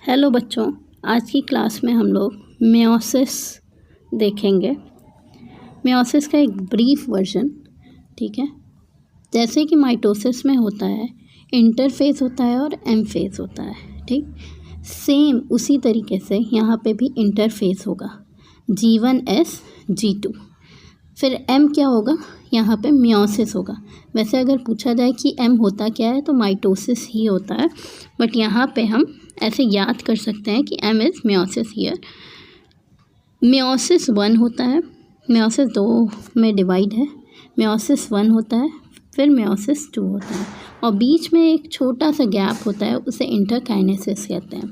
Hello बच्चों, आज की क्लास में हम लोग मेयोसिस देखेंगे। मेयोसिस का एक ब्रीफ वर्जन, ठीक है। जैसे कि माइटोसिस में होता है, इंटरफेज होता है और एम फेज होता है, ठीक। सेम उसी तरीके से यहाँ पे भी इंटरफेज होगा, G1S G2। फिर एम क्या होगा, यहाँ पे मेयोसिस होगा। वैसे अगर पूछा जाए कि एम होता क्या है तो माइटोसिस ही होता है, बट यहाँ पे हम ऐसे याद कर सकते हैं कि M is meiosis here. Meiosis 1 होता है, मेयोसिस 2 में डिवाइड है, मेयोसिस 1 होता है, फिर मेयोसिस 2 होता है और बीच में एक छोटा सा गैप होता है, उसे इंटरकाइनेसिस कहते हैं।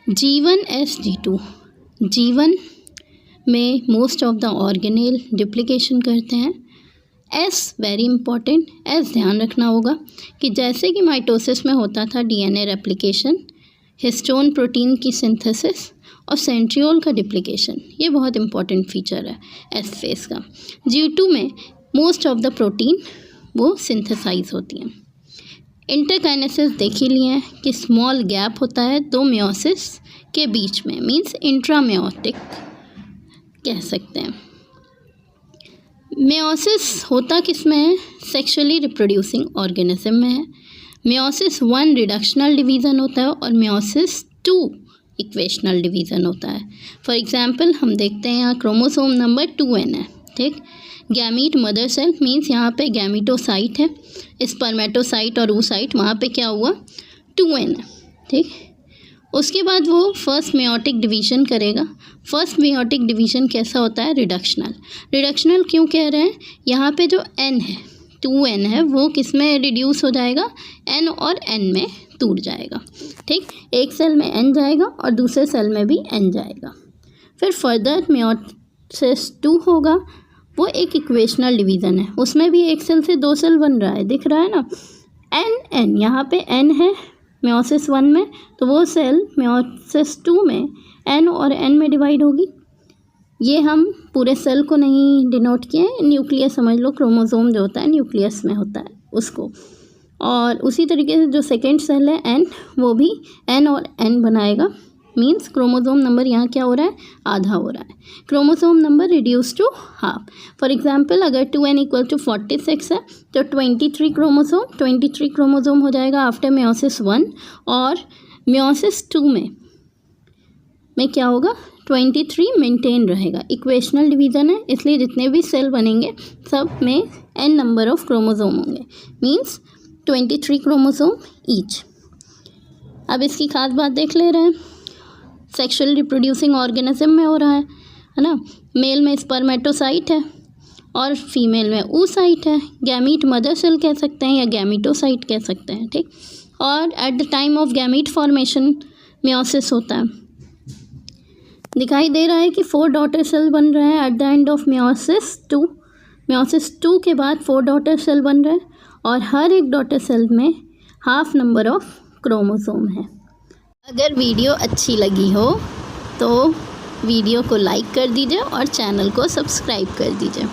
G1S G2, G1 में मोस्ट ऑफ द ऑर्गेनेल डिप्लीकेशन करते हैं। एस वेरी इंपॉर्टेंट, एस ध्यान रखना होगा कि जैसे कि माइटोसिस में होता था डीएनए रेप्लिकेशन, हिस्टोन प्रोटीन की सिंथेसिस और सेंट्रियोल का डिप्लीकेशन, ये बहुत इंपॉर्टेंट फीचर है एस फेस का। G2 में मोस्ट ऑफ द प्रोटीन वो सिंथेसाइज होती हैं। इंटरकाइनेसिस देख ही लिए हैं कि स्मॉल गैप होता है दो मेयोसिस के बीच में, मींस इंट्रामेयोटिक कह सकते हैं। मेयोसिस होता किस में है, सेक्सुअली रिप्रोड्यूसिंग ऑर्गेनिज्म में है। मेयोसिस 1 रिडक्शनल डिवीज़न होता है और मेयोसिस 2 इक्वेशनल डिवीज़न होता है। फॉर एग्जांपल हम देखते हैं यहाँ क्रोमोसोम नंबर 2n है, ठीक। गैमीट मदर सेल मींस यहाँ पे गैमीटोसाइट है, स्पर्मेटोसाइट और oocyte वहाँ पे क्या हुआ 2n है, ठीक। उसके बाद वो फर्स्ट मेयोटिक डिवीज़न करेगा। फर्स्ट मेयोटिक डिवीज़न कैसा होता है, रिडक्शनल। रिडक्शनल क्यों कह रहे हैं, यहाँ पे जो n है 2n है वो किस में रिड्यूस हो जाएगा, n और n में टूट जाएगा, ठीक। एक सेल में n जाएगा और दूसरे सेल में भी n जाएगा। फिर फर्दर मेयोसिस 2 होगा, वो एक इक्वेशनल डिवीज़न है, उसमें भी एक सेल से दो सेल बन रहा है, दिख रहा है ना। n यहाँ पे n है मेयोसिस 1 में, तो वो सेल मेयोसिस 2 में n और n में डिवाइड होगी। ये हम पूरे सेल को नहीं डिनोट किए, न्यूक्लियस समझ लो, क्रोमोसोम जो होता है न्यूक्लियस में होता है उसको। और उसी तरीके से जो सेकेंड सेल है n, वो भी n और n बनाएगा, मींस क्रोमोसोम नंबर यहाँ क्या हो रहा है, आधा हो रहा है। Chromosome number reduce to half. For example अगर 2n इक्वल टू 46 है तो 23 क्रोमोसोम हो जाएगा आफ्टर मेयोसिस 1। और मेयोसिस 2 में क्या होगा, 23 मेंटेन रहेगा। इक्वेशनल डिवीज़न है, इसलिए जितने भी सेल बनेंगे सब में n नंबर ऑफ क्रोमोसोम होंगे, मींस 23 क्रोमोसोम ईच। अब इसकी खास बात देख ले रहे हैं, सेक्सुअल रिप्रोड्यूसिंग ऑर्गेनिज्म में हो रहा है ना। मेल में स्पर्मेटोसाइट है और फीमेल में oocyte है। गैमीट मदर सेल कह सकते हैं या गैमीटोसाइट कह सकते हैं, ठीक। और at the time of gamete formation meiosis होता है। दिखाई दे रहा है कि 4 डॉटर सेल बन रहे हैं at the end of meiosis 2। Meiosis 2 के बाद 4 डॉटर सेल बन रहे हैं और हर एक डॉटर सेल में हाफ नंबर ऑफ क्रोमोसोम है। अगर वीडियो अच्छी लगी हो तो वीडियो को लाइक कर दीजिए और चैनल को सब्सक्राइब कर दीजिए।